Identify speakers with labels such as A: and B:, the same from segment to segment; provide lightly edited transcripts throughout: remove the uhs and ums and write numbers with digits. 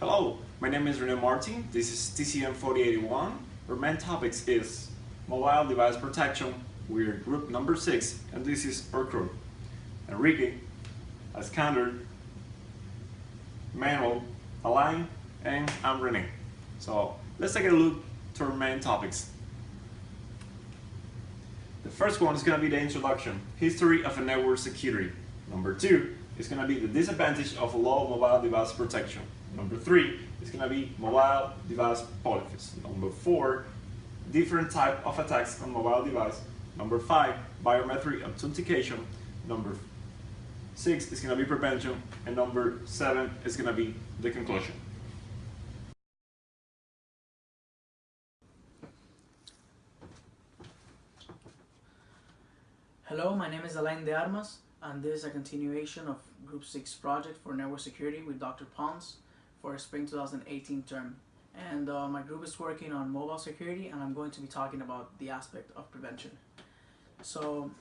A: Hello, my name is Rene Martin. This is TCN4081. Our main topics is mobile device protection. We're group number 6, and this is our crew. Enrique, Iskander, Manuel, Alain, and I'm Rene. So let's take a look to our main topics. The first one is going to be the introduction, history of a network security. Number 2 is going to be the disadvantage of low mobile device protection. Number 3 is going to be mobile device policies. Number 4, different type of attacks on mobile device. Number 5, biometric authentication. Number 6 is going to be prevention. And number 7 is going to be the conclusion.
B: Hello, my name is Alain de Armas, and this is a continuation of Group 6 project for network security with Dr. Pons for spring 2018 term. And my group is working on mobile security, and I'm going to be talking about the aspect of prevention. So,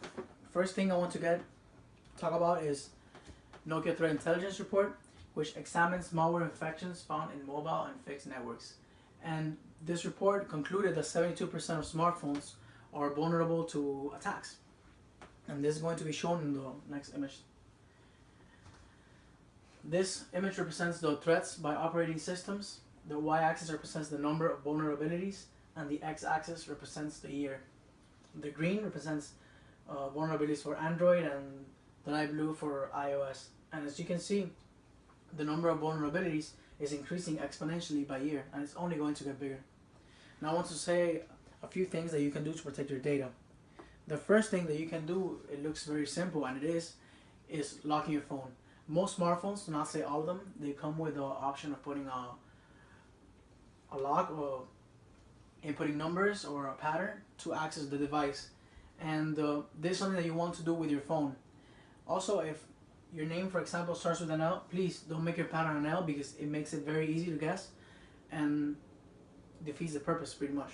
B: first thing I want to talk about is Nokia Threat Intelligence Report, which examines malware infections found in mobile and fixed networks. And this report concluded that 72% of smartphones are vulnerable to attacks. And this is going to be shown in the next image. This image represents the threats by operating systems. The y-axis represents the number of vulnerabilities, and the x-axis represents the year. The green represents vulnerabilities for Android, and the light blue for iOS. And as you can see, the number of vulnerabilities is increasing exponentially by year, and it's only going to get bigger. Now I want to say a few things that you can do to protect your data. The first thing that you can do, it looks very simple, and it is locking your phone. Most smartphones, to not say all of them, they come with the option of putting a lock or inputting numbers or a pattern to access the device. And this is something that you want to do with your phone. Also, if your name, for example, starts with an L, please don't make your pattern an L, because it makes it very easy to guess and defeats the purpose pretty much.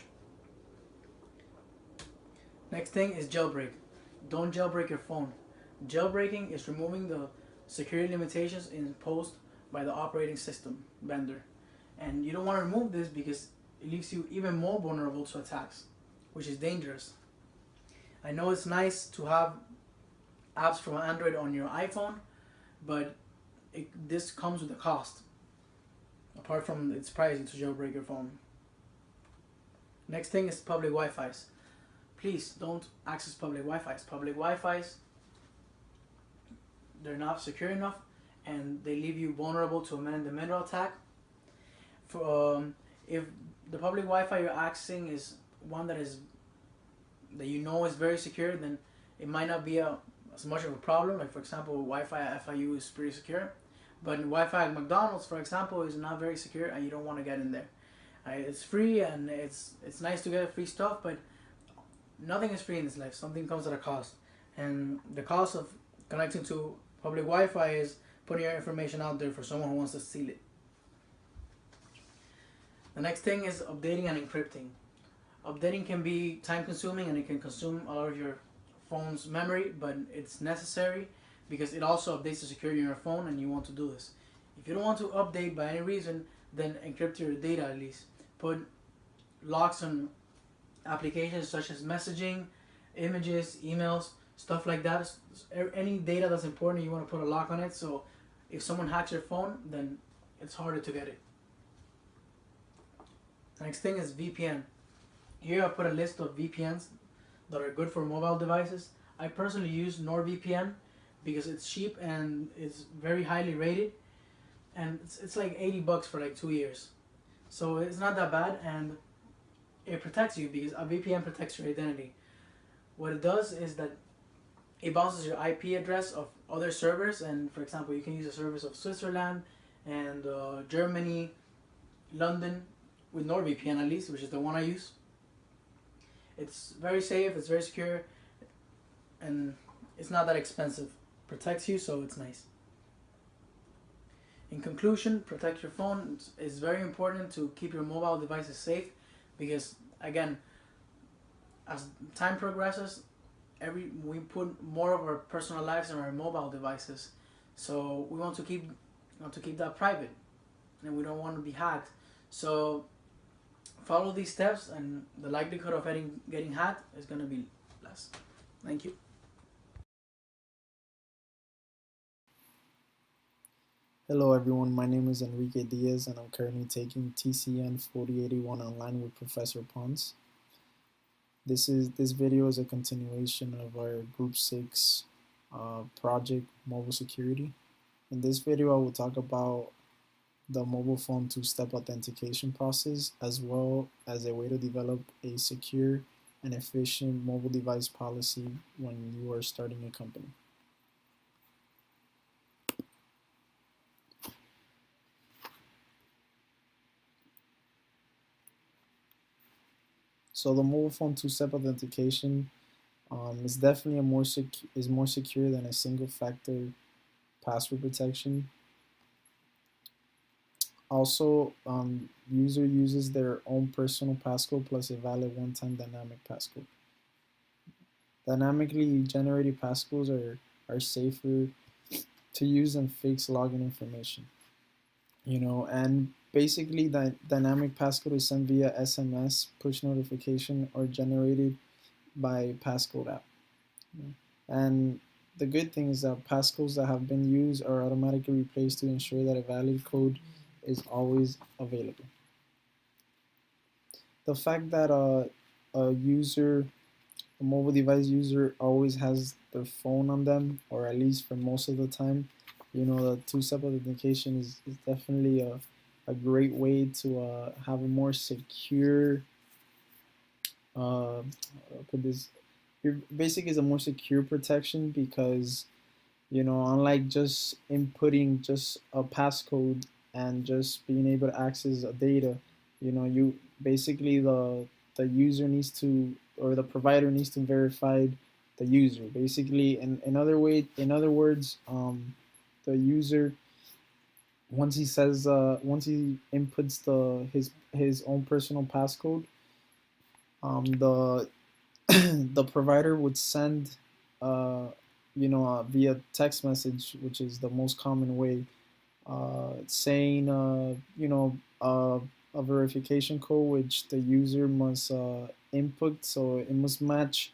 B: Next thing is jailbreak. Don't jailbreak your phone. Jailbreaking is removing the security limitations imposed by the operating system vendor. And you don't want to remove this because it leaves you even more vulnerable to attacks, which is dangerous. I know it's nice to have apps from Android on your iPhone, but this comes with a cost, apart from its pricing to jailbreak your phone. Next thing is public Wi-Fi's. Please don't access public Wi-Fi's. Public Wi-Fi's, they're not secure enough, and they leave you vulnerable to a man-in-the-middle attack. If the public Wi-Fi you're accessing is one that you know is very secure, then it might not be as much of a problem. Like, for example, Wi-Fi at FIU is pretty secure, but Wi-Fi at McDonald's, for example, is not very secure, and you don't want to get in there. It's free, and it's nice to get free stuff, but nothing is free in this life. Something comes at a cost, and the cost of connecting to public Wi-Fi is putting your information out there for someone who wants to steal it. The next thing is updating and encrypting. Updating can be time consuming, and it can consume a lot of your phone's memory, but it's necessary because it also updates the security in your phone, and you want to do this. If you don't want to update by any reason, then encrypt your data at least. Put locks on applications such as messaging, images, emails, stuff like that. Any data that's important, you want to put a lock on it, so if someone hacks your phone, then it's harder to get it. The next thing is VPN. Here I put a list of VPNs that are good for mobile devices. I personally use NordVPN because it's cheap and it's very highly rated, and it's like 80 bucks for like 2 years. So it's not that bad, and it protects you because a VPN protects your identity. What it does is that it bounces your IP address of other servers, and for example, you can use the servers of Switzerland and Germany, London, with NordVPN at least, which is the one I use. It's very safe, it's very secure, and it's not that expensive. Protects you, so it's nice. In conclusion, protect your phone. It's very important to keep your mobile devices safe, because again, as time progresses, we put more of our personal lives in our mobile devices, so we want to keep that private. and we don't want to be hacked. So follow these steps, and the likelihood of getting hacked is going to be less. Thank you.
C: Hello everyone, my name is Enrique Diaz and I'm currently taking TCN4081 online with Professor Pons. This video is a continuation of our Group 6 project, Mobile Security. In this video I will talk about the mobile phone two-step authentication process, as well as a way to develop a secure and efficient mobile device policy when you are starting a company. So the mobile phone two-step authentication is definitely more secure than a single-factor password protection. Also, user uses their own personal passcode plus a valid one-time dynamic passcode. Dynamically generated passcodes are safer to use than fixed login information. And basically the dynamic passcode is sent via SMS, push notification, or generated by passcode app. And the good thing is that passcodes that have been used are automatically replaced to ensure that a valid code is always available. The fact that a mobile device user always has their phone on them, or at least for most of the time, the two-step authentication is definitely a great way to have a more secure, put this, basically is a more secure protection because unlike just inputting just a passcode and just being able to access a data, you basically the user needs to, or the provider needs to verify the user. Basically, in other words, the user, once he inputs his own personal passcode, the the provider would send via text message, which is the most common way, saying a verification code which the user must input. So it must match,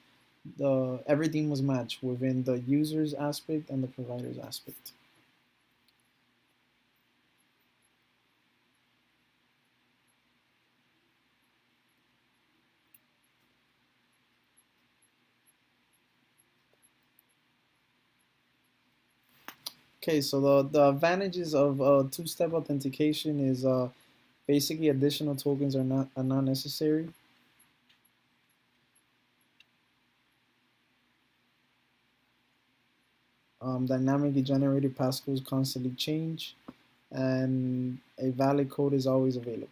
C: the everything must match within the user's aspect and the provider's aspect. Okay, so the advantages of two-step authentication is basically additional tokens are not necessary. Dynamically generated passcodes constantly change, and a valid code is always available.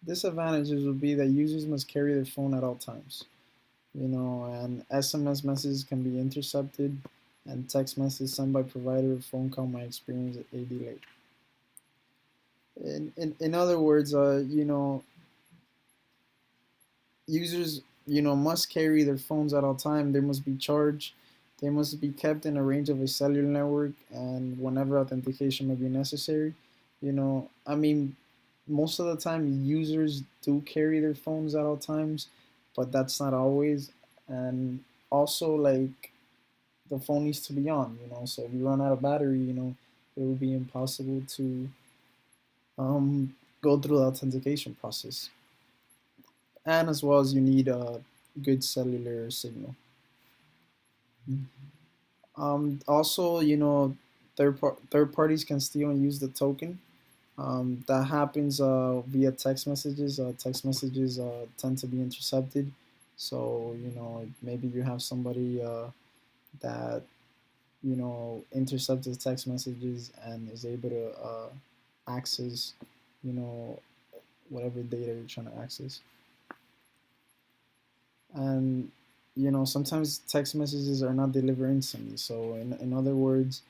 C: Disadvantages would be that users must carry their phone at all times, and SMS messages can be intercepted, and text messages sent by provider or phone call might experience a delay. In other words, users, must carry their phones at all time. They must be charged. They must be kept in a range of a cellular network, and whenever authentication may be necessary. I mean, most of the time users do carry their phones at all times, but that's not always. And also, like, the phone needs to be on. So if you run out of battery, it will be impossible to go through the authentication process. And as well as you need a good cellular signal. Also, third parties can steal and use the token. That happens via text messages. Text messages tend to be intercepted. So, maybe you have somebody that, intercepts the text messages and is able to access, you know, whatever data you're trying to access. And sometimes text messages are not delivered instantly. So in other words,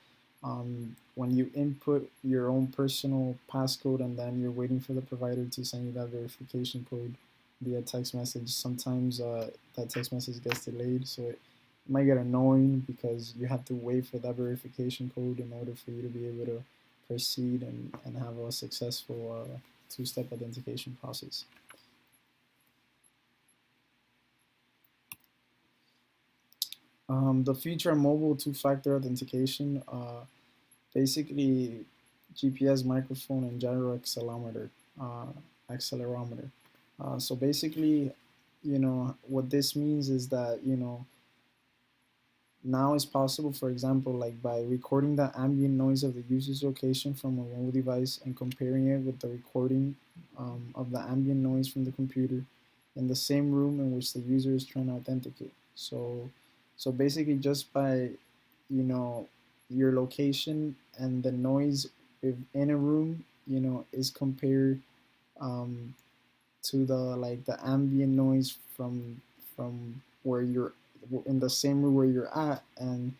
C: when you input your own personal passcode and then you're waiting for the provider to send you that verification code via text message, sometimes that text message gets delayed. So it might get annoying because you have to wait for that verification code in order for you to be able to proceed and have a successful two-step authentication process. The feature of mobile two-factor authentication, basically GPS microphone and gyro accelerometer. So basically, what this means is that, now it's possible, for example, like by recording the ambient noise of the user's location from a mobile device and comparing it with the recording of the ambient noise from the computer in the same room in which the user is trying to authenticate. So basically, just by your location and the noise in a room, is compared um, to the ambient noise from where you're in the same room where you're at, and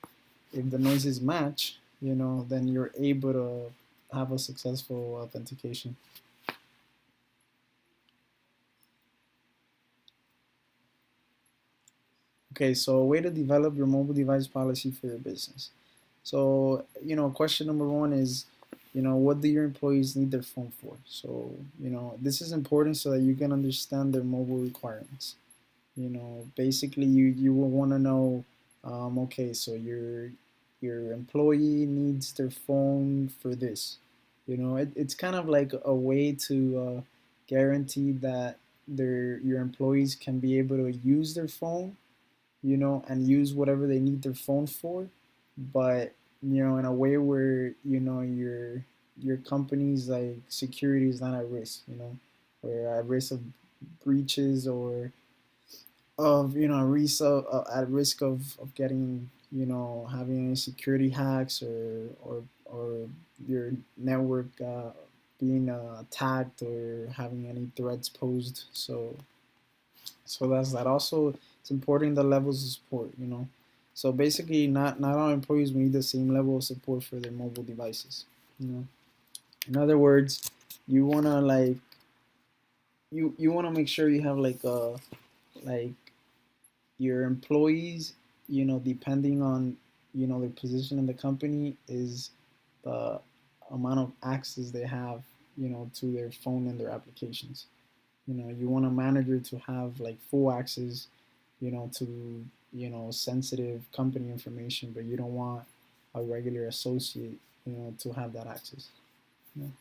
C: if the noises match, then you're able to have a successful authentication. Okay, so a way to develop your mobile device policy for your business. So, question number one is, what do your employees need their phone for? So, this is important so that you can understand their mobile requirements. Basically, you will want to know, okay, so your employee needs their phone for this. It's kind of like a way to guarantee that your employees can be able to use their phone, and use whatever they need their phone for, but in a way where your company's like security is not at risk, or at risk of breaches, or of at risk of getting having any security hacks, or your network being attacked, or having any threats posed. So that's that. Also, it's important the levels of support. So basically, not all employees will need the same level of support for their mobile devices. In other words, you wanna like you wanna make sure you have like your employees, depending on their position in the company, is the amount of access they have, to their phone and their applications. You want a manager to have like full access, to sensitive company information, but you don't want a regular associate, to have that access. You know.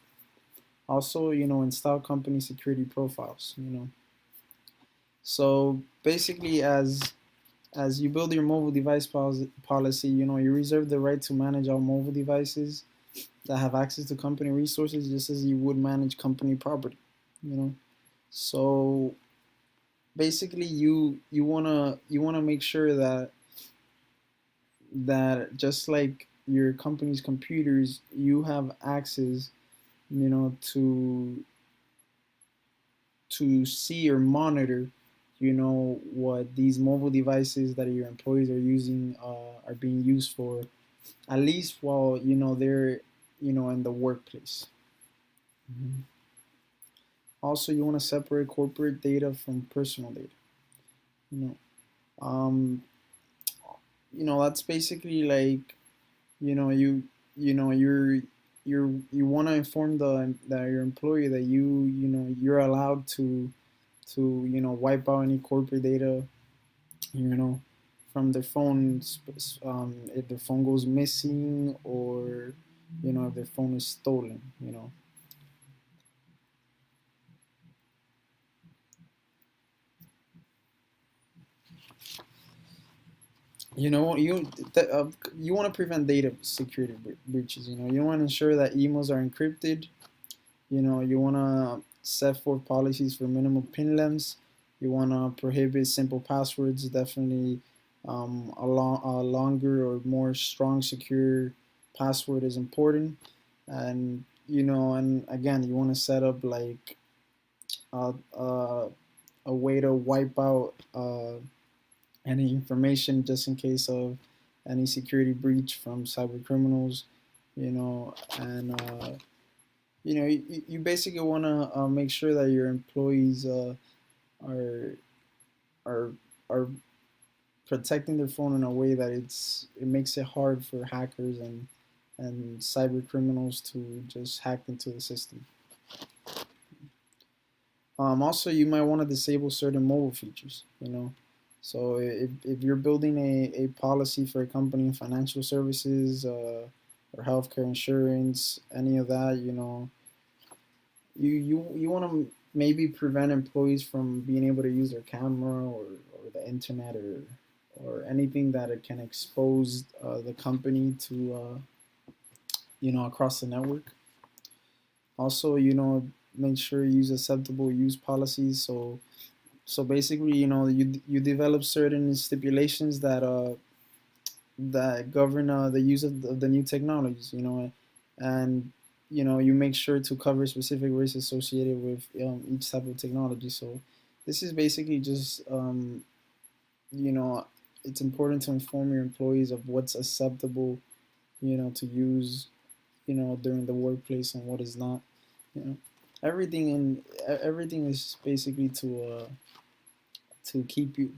C: Also, install company security profiles. So basically, as you build your mobile device policy, you reserve the right to manage all mobile devices that have access to company resources, just as you would manage company property. So basically, you wanna make sure that just like your company's computers, you have access, to see or monitor, what these mobile devices that your employees are using are being used for, at least while they're in the workplace. Mm-hmm. Also, you want to separate corporate data from personal data. You know, um, that's basically like you know you you know you want to inform that your employee that you're allowed to wipe out any corporate data, you know from their phones, if their phone goes missing, or if their phone is stolen. You know you you want to prevent data security breaches. You want to ensure that emails are encrypted. You want to set forth policies for minimum pin lengths. You want to prohibit simple passwords. Definitely, a longer or more strong, secure password is important. And and again, you want to set up like a way to wipe out any information just in case of any security breach from cyber criminals, and you basically want to make sure that your employees are are are protecting their phone in a way that it makes it hard for hackers and cyber criminals to just hack into the system. Also, you might want to disable certain mobile features. So if you're building a policy for a company in financial services or healthcare insurance, any of that, you want to maybe prevent employees from being able to use their camera or the internet or anything that it can expose the company to across the network. Also, make sure you use acceptable use policies. So basically, you develop certain stipulations that govern the use of the new technologies. And you make sure to cover specific risks associated with each type of technology. So this is basically just you know it's important to inform your employees of what's acceptable to use during the workplace and what is not. you know everything is basically to keep your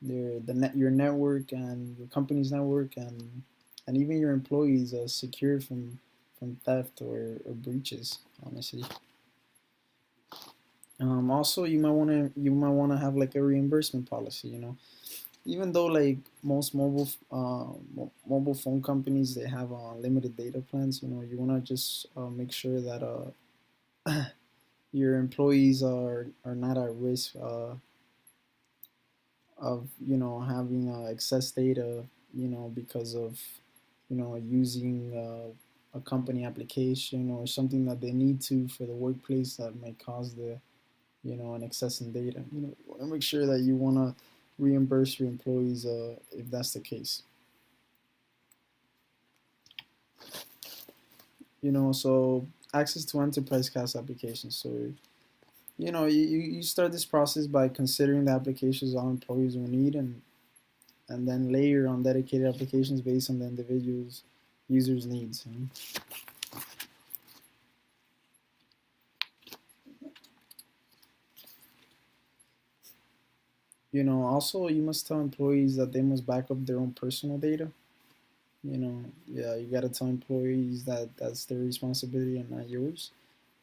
C: network and your company's network and even your employees secure from theft or breaches, honestly. Also, you might want to have like a reimbursement policy. Even though like most mobile phone companies, they have limited data plans. You want to just make sure that your employees are not at risk of having excess data, because of using a company application or something that they need to for the workplace that might cause an excess in data. You want to make sure that you want to reimburse your employees if that's the case. So access to enterprise class applications. So you start this process by considering the applications all employees will need, and then layer on dedicated applications based on the individual's users' needs. Also, you must tell employees that they must back up their own personal data. Yeah, you gotta tell employees that that's their responsibility and not yours.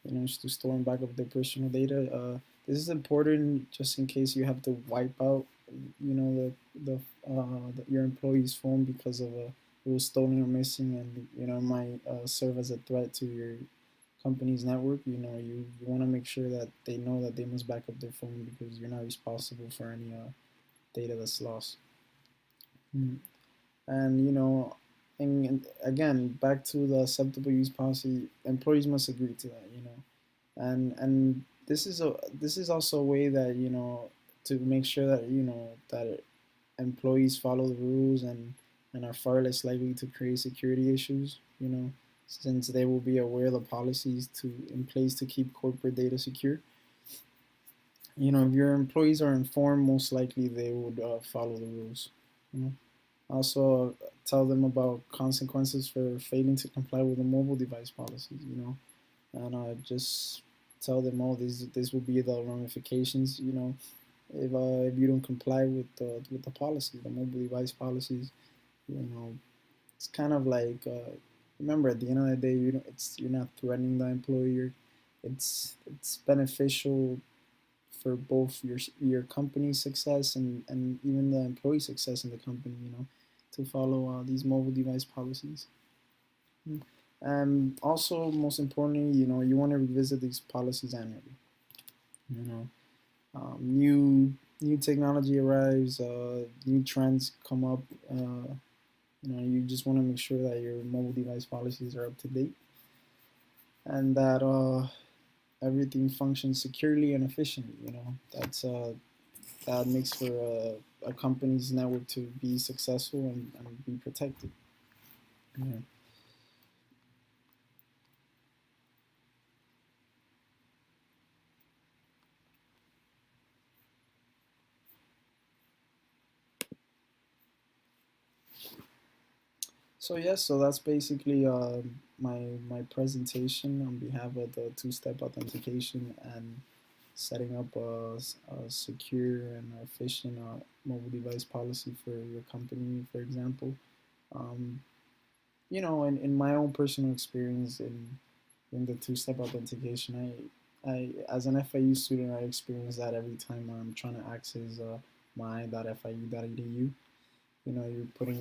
C: To store and back up their personal data. This is important just in case you have to wipe out, your employee's phone because of it was stolen or missing, and might serve as a threat to your company's network. You want to make sure that they know that they must back up their phone because you're not responsible for any data that's lost. Mm. And and again, back to the acceptable use policy, employees must agree to that. And this is also a way that to make sure that that employees follow the rules and are far less likely to create security issues. Since they will be aware of the policies to in place to keep corporate data secure. If your employees are informed, most likely they would follow the rules. You know? Also, tell them about consequences for failing to comply with the mobile device policies. And just tell them, oh, this will be the ramifications. If you don't comply with the policy, the mobile device policies. You know, it's kind of like remember, at the end of the day, you're not threatening the employer. It's beneficial for both your company's success and even the employee success in the company. To follow these mobile device policies. And also, most importantly, you want to revisit these policies annually. You know, new technology arrives, new trends come up. You just want to make sure that your mobile device policies are up to date and that everything functions securely and efficiently. That makes for a company's network to be successful and be protected. Yeah. So yes, so that's basically my presentation on behalf of the two-step authentication and setting up a secure and efficient mobile device policy for your company, for example. Um, in my own personal experience in the two-step authentication, I as an FIU student, I experience that every time I'm trying to access my.fiu.edu. You're putting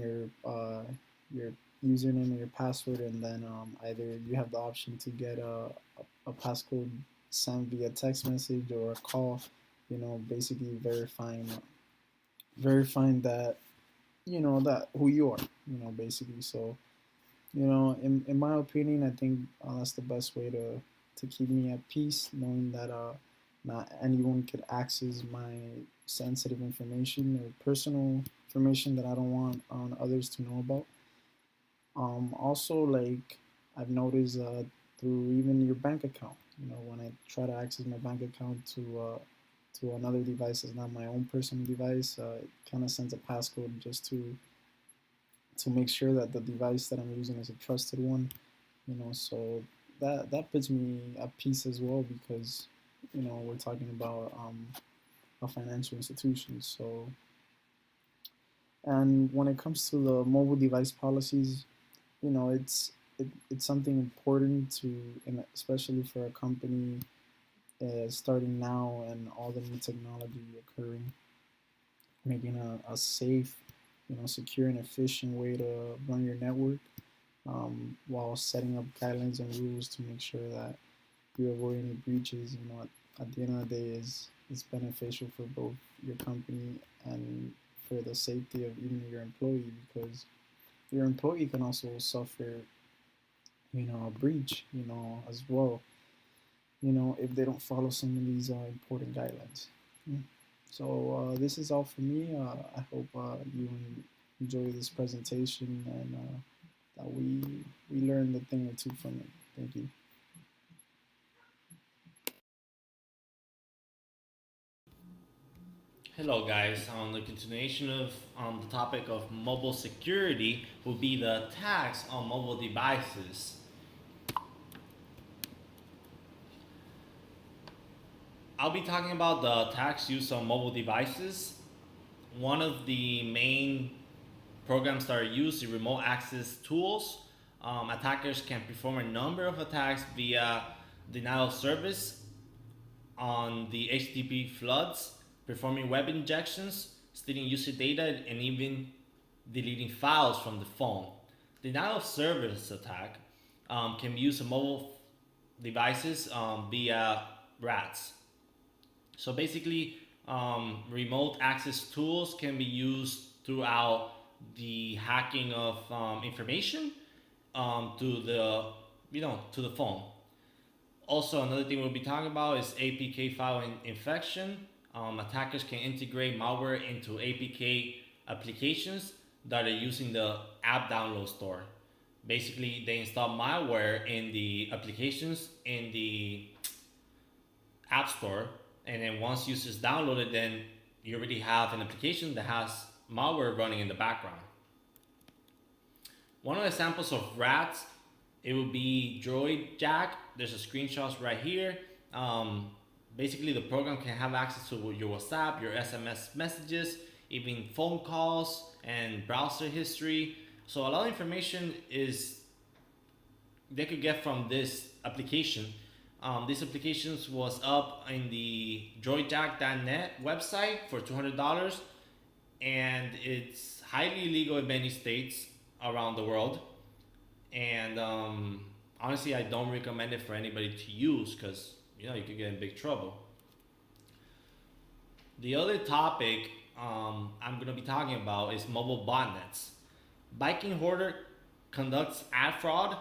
C: your username and your password, and then either you have the option to get a passcode sent via text message or a call, basically verifying that that who you are, basically. So in my opinion, I think that's the best way to keep me at peace, knowing that not anyone could access my sensitive information or personal information that I don't want on others to know about. Also, like I've noticed through even your bank account, when I try to access my bank account to another device that's not my own personal device, it kind of sends a passcode just to make sure that the device that I'm using is a trusted one. So that puts me at peace as well, because we're talking about a financial institution. So, and when it comes to the mobile device policies, it's something important to, and especially for a company starting now and all the new technology occurring, making a safe, secure and efficient way to run your network, while setting up guidelines and rules to make sure that you avoid any breaches. At the end of the day, is beneficial for both your company and for the safety of even your employee, because your employee can also suffer, a breach, as well, if they don't follow some of these important guidelines. Mm. So this is all for me. I hope you enjoy this presentation, and that we learned a thing or two from it. Thank you.
D: Hello guys, on the continuation of the topic of mobile security will be the attacks on mobile devices. I'll be talking about the attacks used on mobile devices. One of the main programs that are used is remote access tools. Attackers can perform a number of attacks via denial of service on the HTTP floods, performing web injections, stealing user data, and even deleting files from the phone. Denial of service attack can be used on mobile devices via rats. So basically, remote access tools can be used throughout the hacking of information to the to the phone. Also, another thing we'll be talking about is APK file infection. Attackers can integrate malware into APK applications that are using the app download store. Basically, they install malware in the applications in the app store, and then once users download it, then you already have an application that has malware running in the background. One of the examples of rats, it would be Droid Jack. There's a screenshots right here. Basically, the program can have access to your WhatsApp, your SMS messages, even phone calls and browser history. So a lot of information is they could get from this application. This application was up in the droidjack.net website for $200, and it's highly illegal in many states around the world. And honestly, I don't recommend it for anybody to use because you could get in big trouble. The other topic I'm going to be talking about is mobile botnets. Viking Hoarder conducts ad fraud,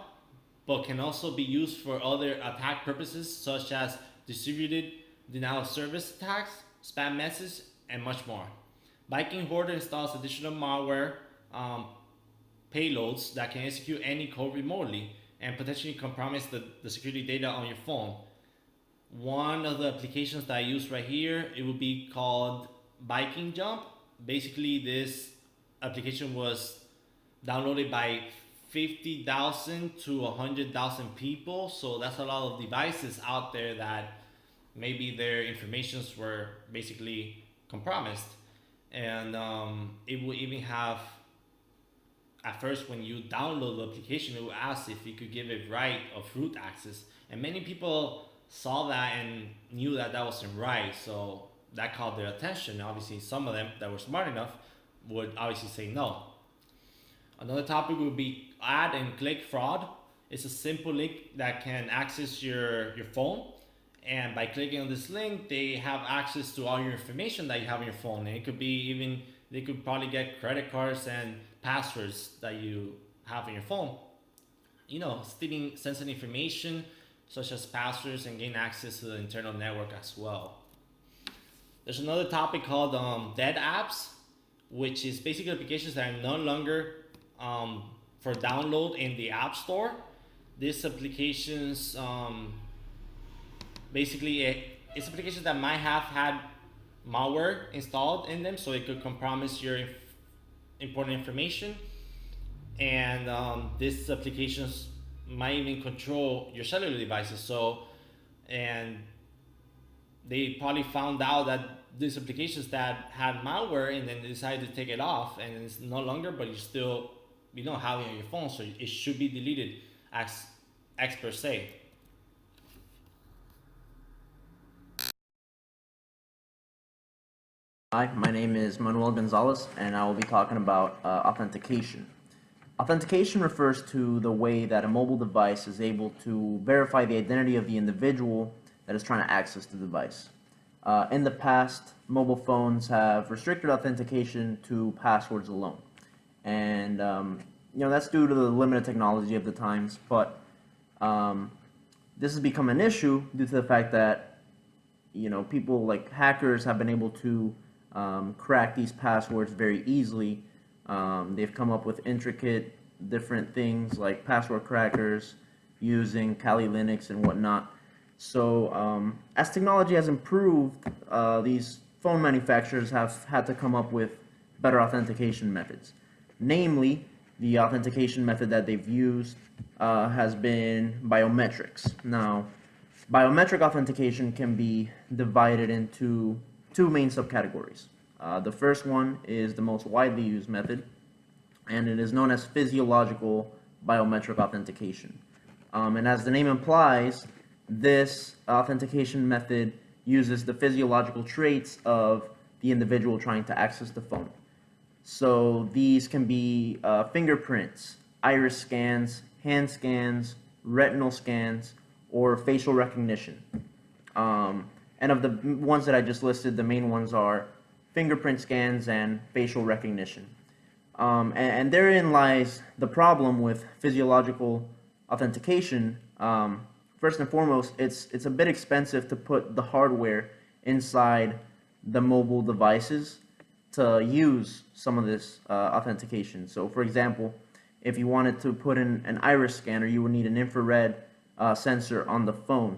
D: but can also be used for other attack purposes such as distributed denial of service attacks, spam messages, and much more. Viking Hoarder installs additional malware payloads that can execute any code remotely and potentially compromise the security data on your phone. One of the applications that I use right here, it would be called Viking Jump. Basically, this application was downloaded by 50,000 to 100,000 people. So that's a lot of devices out there that maybe their informations were basically compromised. And it will even have, at first when you download the application, it will ask if you could give it right of root access. And many people saw that and knew that that wasn't right. So that caught their attention. Obviously, some of them that were smart enough would obviously say no. Another topic would be ad and click fraud. It's a simple link that can access your phone. And by clicking on this link, they have access to all your information that you have on your phone. And it could be even, they could probably get credit cards and passwords that you have on your phone. You know, stealing sensitive information such as passwords and gain access to the internal network as well. There's another topic called dead apps, which is basically applications that are no longer for download in the App Store. These applications, it's applications that might have had malware installed in them, so it could compromise your important information. And these applications might even control your cellular devices. So, and they probably found out that these applications that had malware, and then they decided to take it off, and it's no longer, but you still, have it on your phone, so it should be deleted, as experts say.
E: Hi, my name is Manuel Gonzalez, and I will be talking about authentication. Authentication refers to the way that a mobile device is able to verify the identity of the individual that is trying to access the device. In the past, mobile phones have restricted authentication to passwords alone. And that's due to the limited technology of the times, but this has become an issue due to the fact that people like hackers have been able to crack these passwords very easily. They've come up with intricate different things like password crackers using Kali Linux and whatnot. So as technology has improved, these phone manufacturers have had to come up with better authentication methods. Namely, the authentication method that they've used has been biometrics. Now, biometric authentication can be divided into two main subcategories. The first one is the most widely used method, and it is known as physiological biometric authentication. And as the name implies, this authentication method uses the physiological traits of the individual trying to access the phone. So these can be fingerprints, iris scans, hand scans, retinal scans, or facial recognition. And of the ones that I just listed, the main ones are fingerprint scans and facial recognition. And therein lies the problem with physiological authentication. First and foremost, it's a bit expensive to put the hardware inside the mobile devices to use some of this authentication. So for example, if you wanted to put in an iris scanner, you would need an infrared sensor on the phone.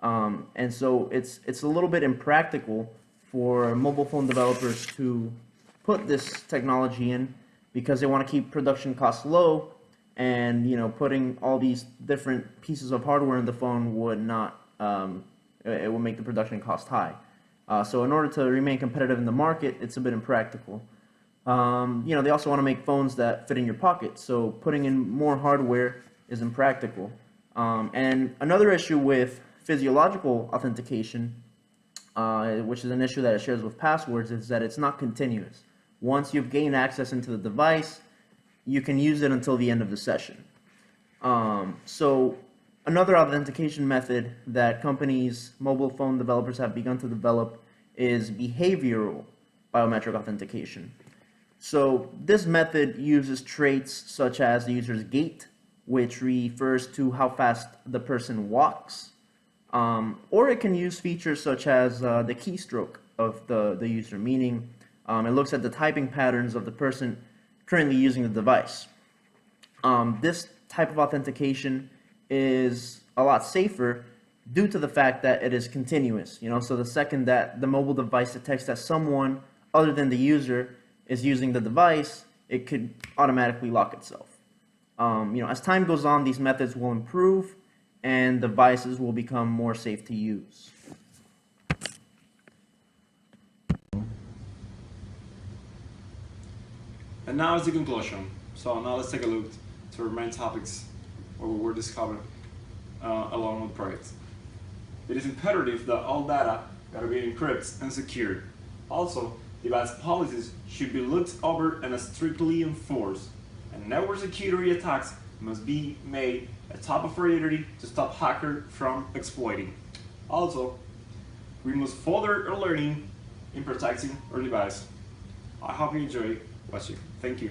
E: And so it's a little bit impractical for mobile phone developers to put this technology in because they want to keep production costs low, and putting all these different pieces of hardware in the phone would not it would make the production cost high. So in order to remain competitive in the market, it's a bit impractical. They also want to make phones that fit in your pocket, so putting in more hardware is impractical. And another issue with physiological authentication, which is an issue that it shares with passwords, is that it's not continuous. Once you've gained access into the device, you can use it until the end of the session. So another authentication method that companies, mobile phone developers have begun to develop is behavioral biometric authentication. So this method uses traits such as the user's gait, which refers to how fast the person walks, or it can use features such as the keystroke of the user, meaning it looks at the typing patterns of the person currently using the device. This type of authentication is a lot safer due to the fact that it is continuous. So the second that the mobile device detects that someone other than the user is using the device, it could automatically lock itself. As time goes on, these methods will improve and devices will become more safe to use.
A: And now is the conclusion. So now let's take a look to our main topics what we were discovering along with the project. It is imperative that all data gotta be encrypted and secured. Also, device policies should be looked over and strictly enforced. And network security attacks must be made a top priority to stop hackers from exploiting. Also, we must further our learning in protecting our device. I hope you enjoy watching. Thank you.